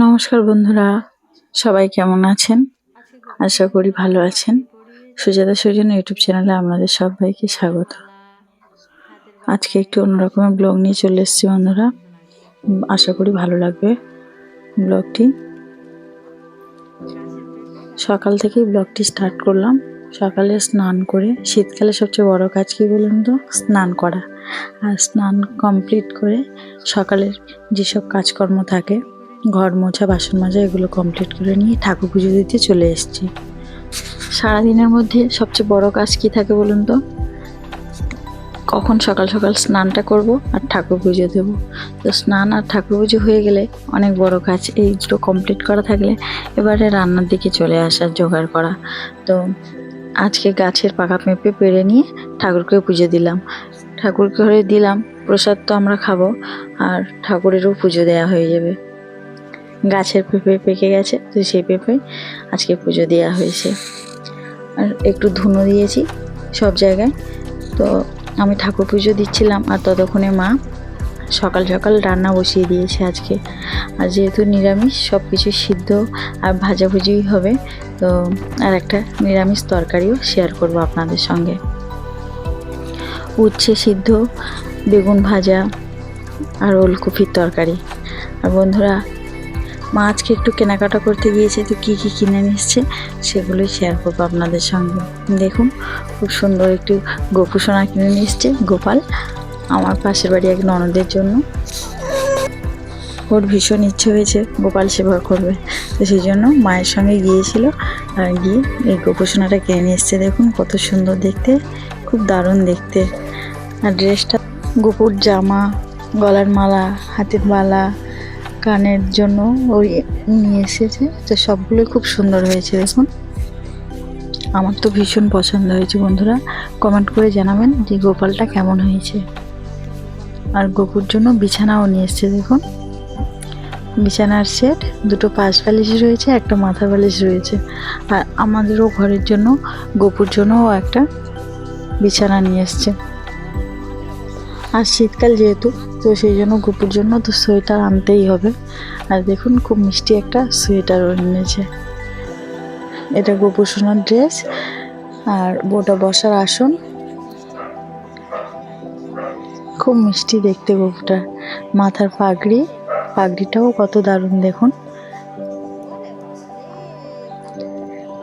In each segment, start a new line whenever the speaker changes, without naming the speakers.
নমস্কার বন্ধুরা, সবাই কেমন আছেন? আশা করি ভালো আছেন। সুজাতা সুজন ইউটিউব চ্যানেলে আপনাদের সবাইকে স্বাগত। আজকে একটু অন্যরকমের ব্লগ নিয়ে চলে এসেছি বন্ধুরা। আশা করি ভালো লাগবে ব্লগটি। সকাল থেকেই ব্লগটি স্টার্ট করলাম। সকালে স্নান করে, শীতকালে সবচেয়ে বড় কাজ কি বলুন তো? স্নান করা। আর স্নান কমপ্লিট করে সকালের যেসব কাজকর্ম থাকে, ঘর মোছা, বাসন মাজা, এগুলো কমপ্লিট করে নিয়ে ঠাকুর পুজো দিতে চলে এসেছি। সারাদিনের মধ্যে সবচেয়ে বড় কাজ কি থাকে বলুন তো? কখন সকাল সকাল স্নানটা করব আর ঠাকুর পুজো দেব। তো স্নান আর ঠাকুর পুজো হয়ে গেলে অনেক বড় কাজ, এই দুটো কমপ্লিট করা থাকলে এবারে রান্নার দিকে চলে আসার জোগাড় করা। তো আজকে গাছের পাকা পেঁপে পেড়ে নিয়ে ঠাকুরকে পুজো দিলাম। ঠাকুর ঘরে দিলাম, প্রসাদ তো আমরা খাবো আর ঠাকুরেরও পুজো দেওয়া হয়ে যাবে। গাছের পেঁপে পেকে গেছে, তো সেই পেঁপে আজকে পুজো দেওয়া হয়েছে। আর একটু ধুনো দিয়েছি সব জায়গায়। তো আমি ঠাকুর পুজো দিচ্ছিলাম আর ততক্ষণে মা সকাল সকাল রান্না বসিয়ে দিয়েছে আজকে। আর যেহেতু নিরামিষ, সব কিছু সিদ্ধ আর ভাজাভুজিই হবে। তো আর একটা নিরামিষ তরকারিও শেয়ার করব আপনাদের সঙ্গে। উচ্ছে সিদ্ধ, বেগুন ভাজা আর ওলকপির তরকারি। আর বন্ধুরা, মা আজকে একটু কেনাকাটা করতে গিয়েছে, তো কী কী কিনে নিয়ে এসছে সেগুলোই শেয়ার করবো আপনাদের সঙ্গে। দেখুন, খুব সুন্দর একটি গোপুসোনা কিনে নিয়ে এসছে গোপাল, আমার পাশের বাড়ি এক ননদের জন্য। ওর ভীষণ ইচ্ছে হয়েছে গোপাল সেবা করবে, তো সেই জন্য মায়ের সঙ্গে গিয়েছিল আর গিয়ে এই গোপুসোনাটা কিনে নিয়ে এসছে। দেখুন কত সুন্দর দেখতে, খুব দারুণ দেখতে। আর ড্রেসটা, গোপুর জামা, গলার মালা, হাতের মালা, কানের জন্য ওই নিয়ে এসেছে। তো সবগুলোই খুব সুন্দর হয়েছে। দেখুন, আমার তো ভীষণ পছন্দ হয়েছে। বন্ধুরা কমেন্ট করে জানাবেন যে গোপালটা কেমন হয়েছে। আর গোপুর জন্য বিছানাও নিয়ে এসছে। দেখুন, বিছানার সেট, দুটো পাশ বালিশ রয়েছে, একটা মাথা বালিশ রয়েছে। আর আমাদেরও ঘরের জন্য, গোপুর জন্যও একটা বিছানা নিয়ে এসছে। আর শীতকাল যেহেতু, তো সেই জন্য গোপুর জন্য তো সোয়েটার আনতেই হবে। আর দেখুন, খুব মিষ্টি একটা সোয়েটারও এনেছে। এটা গোপুর সোনার ড্রেস আর ওটা বসার আসন। খুব মিষ্টি দেখতে গোপুটা। মাথার পাগড়িটাও কত দারুণ দেখুন,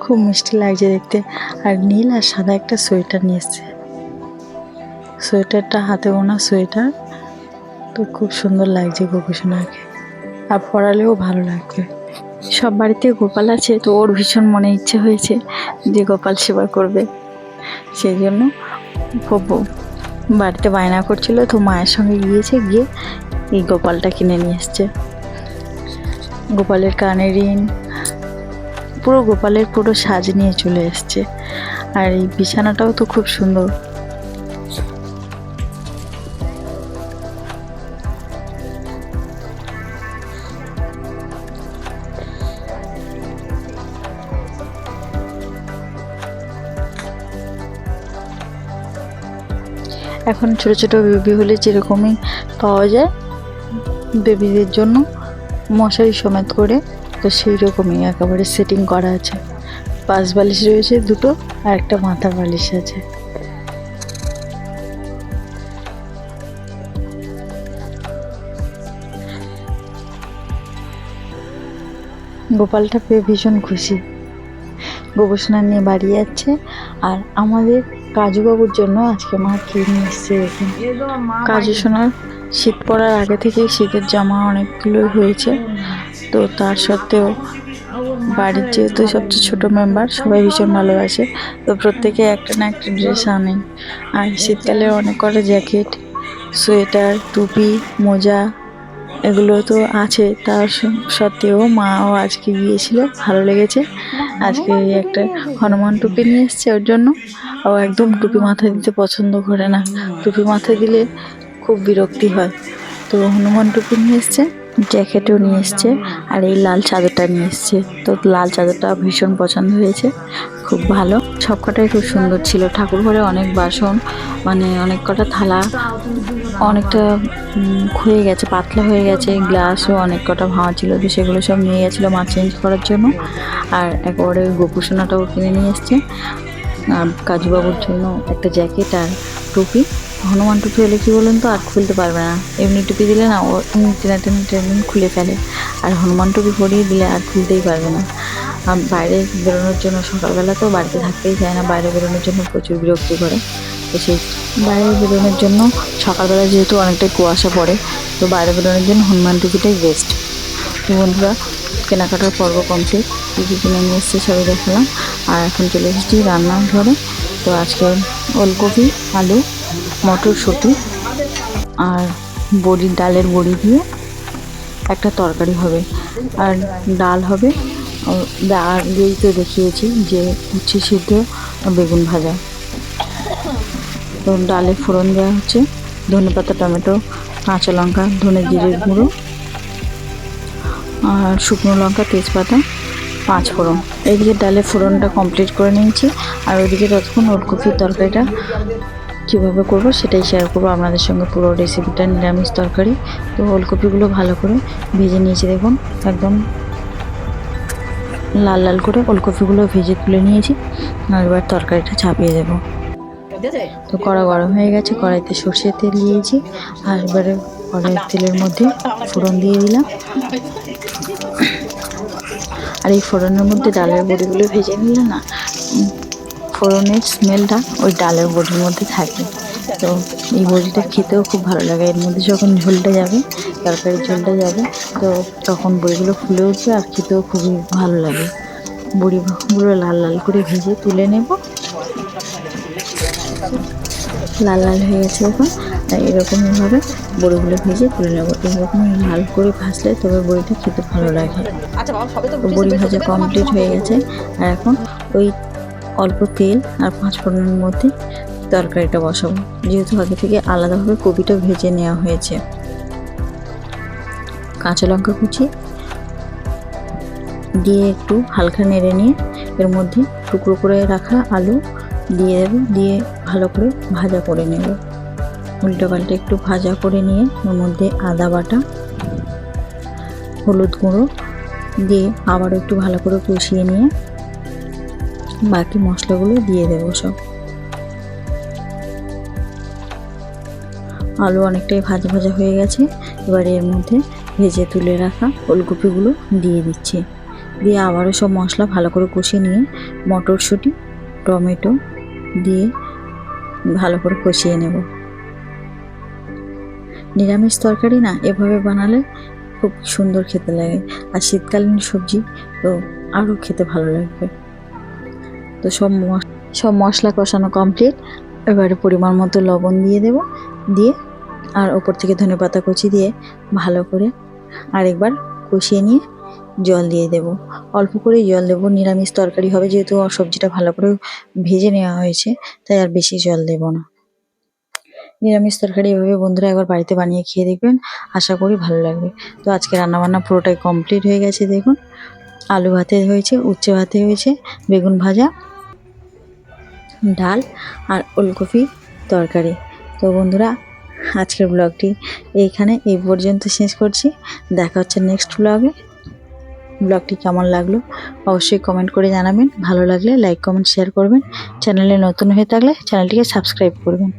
খুব মিষ্টি লাগছে দেখতে। আর নীল আর সাদা একটা সোয়েটার নিয়ে এসছে। সোয়েটারটা হাতে বোনা সোয়েটার, তো খুব সুন্দর লাগছে গোপুসোনাকে, আর পরালেও ভালো লাগবে। সব বাড়িতে গোপাল আছে, তো ওর ভীষণ মনে ইচ্ছে হয়েছে যে গোপাল সেবা করবে। সেই জন্য খুব বাড়িতে বায়না করছিল, তো মায়ের সঙ্গে গিয়েছে, গিয়ে এই গোপালটা কিনে নিয়ে এসছে। গোপালের কানের রিং, পুরো গোপালের পুরো সাজ নিয়ে চলে এসছে। আর এই বিছানাটাও তো খুব সুন্দর। এখন ছোট ছোট বেবি হলে যেরকমই পাওয়া যায় বেবিদের জন্য মশারি সমেত করে, তো সেই রকমই একেবারে সেটিং করা আছে। পাশ বালিশ রয়েছে দুটো আর একটা মাথা বালিশ আছে। গোপালটা পেয়ে ভীষণ খুশি, গোপুসোনা নিয়ে বাড়ি যাচ্ছে। আর আমাদের কাজুবাবুর জন্য আজকে মা কিনে এসছে। কাজু সোনার শীত পড়ার আগে থেকেই শীতের জামা অনেকগুলো হয়েছে, তো তার সত্ত্বেও বাড়ির যেহেতু সবচেয়ে ছোট মেম্বার, সবাই ভীষণ ভালোবাসে, তো প্রত্যেকে একটা না একটা ড্রেস আনে। আর শীতকালে অনেক কটা জ্যাকেট, সোয়েটার, টুপি, মোজা এগুলো তো আছে। তার সত্ত্বেও মাও আজকে গিয়েছিল, ভালো লেগেছে। আজকে একটা হনুমান টুপি নিয়ে এসছে ওর জন্য। ও একদম টুপি মাথায় দিতে পছন্দ করে না, টুপি মাথায় দিলে খুব বিরক্তি হয়। তো হনুমান টুপি নিয়ে এসছে, জ্যাকেটও নিয়ে এসছে আর এই লাল চাদরটা নিয়ে এসছে। তো লাল চাদরটা ভীষণ পছন্দ হয়েছে, খুব ভালো। সব কটাই খুব সুন্দর ছিল। ঠাকুর ঘরে অনেক বাসন, মানে অনেক কটা থালা অনেকটা ক্ষয়ে গেছে, পাতলা হয়ে গেছে। গ্লাসও অনেক কটা ভাঙা ছিল, তো সেগুলো সব নিয়ে গেছিলো মা চেঞ্জ করার জন্য। আর একেবারে গোপুসোনাটাও কিনে নিয়ে এসছে। আর কাজুবাবুর জন্য একটা জ্যাকেট আর টুপি। হনুমান টুপি হলে কী বলুন তো, আর খুলতে পারবে না। এমনি টুপি দিলে না ও টেনে টেনে টেনে খুলে ফেলে, আর হনুমান টুপি পরিয়ে দিলে আর খুলতেই পারবে না। বাইরে বেরোনোর জন্য সকালবেলা তো বাড়িতে থাকতেই চায় না, বাইরে বেরোনোর জন্য প্রচুর বিরক্তি করে। তো সেই বাইরে বেরোনোর জন্য সকালবেলা যেহেতু অনেকটাই কুয়াশা পড়ে, তো বাইরে বেরোনোর জন্য হনুমান টুপিটাই বেস্ট। তো বন্ধুরা, কেনাকাটার পর্ব কমপ্লিট। কী কী কিনে নিয়ে এসছে সবই দেখালাম। আর এখন চলে এসেছি রান্নাঘরে। তো আজকে ওলকপি, আলু, মটরশুঁটি আর ডালের বড়ি দিয়ে একটা তরকারি হবে, আর ডাল হবে। আর আগেই তো দেখিয়েছি যে উচ্ছে সিদ্ধ বেগুন ভাজা। তো ডালে ফোড়ন দেওয়া হচ্ছে ধনেপাতা, টমেটো, কাঁচা লঙ্কা, ধনে জিরের গুঁড়ো আর শুকনো লঙ্কা, তেজপাতা, 5 ফোড়ন। এইদিকে ডালে ফোড়নটা কমপ্লিট করে নিয়েছি। আর ওইদিকে ততক্ষণ ওলকপির তরকারিটা কীভাবে করব সেটাই শেয়ার করবো আপনাদের সঙ্গে, পুরো রেসিপিটা। নিরামিষ তরকারি। তো ওলকপিগুলো ভালো করে ভেজে নিয়েছি, দেখুন একদম লাল লাল করে ওলকপিগুলো ভেজে তুলে নিয়েছি। আর এবার তরকারিটা চাপিয়ে দেবো। তো কড়া গরম হয়ে গেছে, কড়াইতে সর্ষের তেল দিয়েছি। আর এবারে কড়াইয়ের তেলের মধ্যে ফোড়ন দিয়ে দিলাম। আর এই ফোড়নের মধ্যে ডালের বড়িগুলো ভেজে নিলে না, ফোড়নের স্মেলটা ওই ডালের বড়ির মধ্যে থাকে। তো এই বড়িটা খেতেও খুব ভালো লাগে। এর মধ্যে যখন ঝোলটা যাবে, তরকারির ঝোলটা যাবে, তো তখন বড়িগুলো ফুলে উঠবে আর খেতেও খুবই ভালো লাগে। বড়িগুলো লাল লাল করে ভেজে তুলে নেব। লাল লাল হয়ে গেছে এখন। এরকমইভাবে বড়িগুলো ভেজে তুলে নেব। এরকম লাল করে ভাজলে তবে বড়িটা খেতে ভালো লাগে। তো বড়ি ভাজা কমপ্লিট হয়ে গেছে। আর এখন ওই অল্প তেল আর 5 ফোড়নের মধ্যে তরকারিটা বসাবো। যেহেতু আগে থেকে আলাদাভাবে কপিটা ভেজে নেওয়া হয়েছে। কাঁচা লঙ্কা কুচি দিয়ে একটু হালকা নেড়ে নিয়ে এর মধ্যে টুকরো করে রাখা আলু দিয়ে দেবো, দিয়ে ভালো করে ভাজা করে নেব। উল্টো পাল্টে একটু ভাজা করে নিয়ে এর মধ্যে আদা বাটা, হলুদ গুঁড়ো দিয়ে আবার একটু ভালো করে কষিয়ে নিয়ে বাকি মশলাগুলো দিয়ে দেবো সব। আলু অনেকটাই ভাজা ভাজা হয়ে গেছে। এবার এর মধ্যে ভেজে তুলে রাখা ওলকপিগুলো দিয়ে দিচ্ছি। দিয়ে আবারও সব মশলা ভালো করে কষিয়ে নিয়ে মটরশুঁটি, টমেটো দিয়ে ভালো করে কষিয়ে নেব। নিরামিষ তরকারি না এভাবে বানালে খুব সুন্দর খেতে লাগে। আর শীতকালীন সবজি তো আরও খেতে ভালো লাগবে। তো সব মশলা কষানো কমপ্লিট। এবারে পরিমাণ মতো লবণ দিয়ে দেব, দিয়ে আর ওপর থেকে ধনেপাতা কুচি দিয়ে ভালো করে আরেকবার কষিয়ে নিয়ে জল দিয়ে দেব। অল্প করেই জল দেব, নিরামিষ তরকারি হবে যেহেতু সবজিটা ভালো করে ভেজে নেওয়া হয়েছে, তাই আর বেশি জল দেব না। নিরামিষ তরকারি এভাবে বন্ধুরা একবার বাড়িতে বানিয়ে খেয়ে দেখবেন, আশা করি ভালো লাগবে। তো আজকে রান্নাবান্না পুরোটাই কমপ্লিট হয়ে গেছে। দেখুন আলু ভাতে হয়েছে, উচ্ছে ভাতে হয়েছে, বেগুন ভাজা, ডাল আর ওলকপি তরকারি। তো বন্ধুরা, আজকের ব্লগটি এই পর্যন্ত শেষ করছি। দেখা হচ্ছে নেক্সট ব্লগে। ব্লগটি কেমন লাগলো অবশ্যই কমেন্ট করে জানাবেন। ভালো লাগলে লাইক, কমেন্ট, শেয়ার করবেন। চ্যানেলে নতুন হয়ে থাকলে চ্যানেলটিকে সাবস্ক্রাইব করবেন।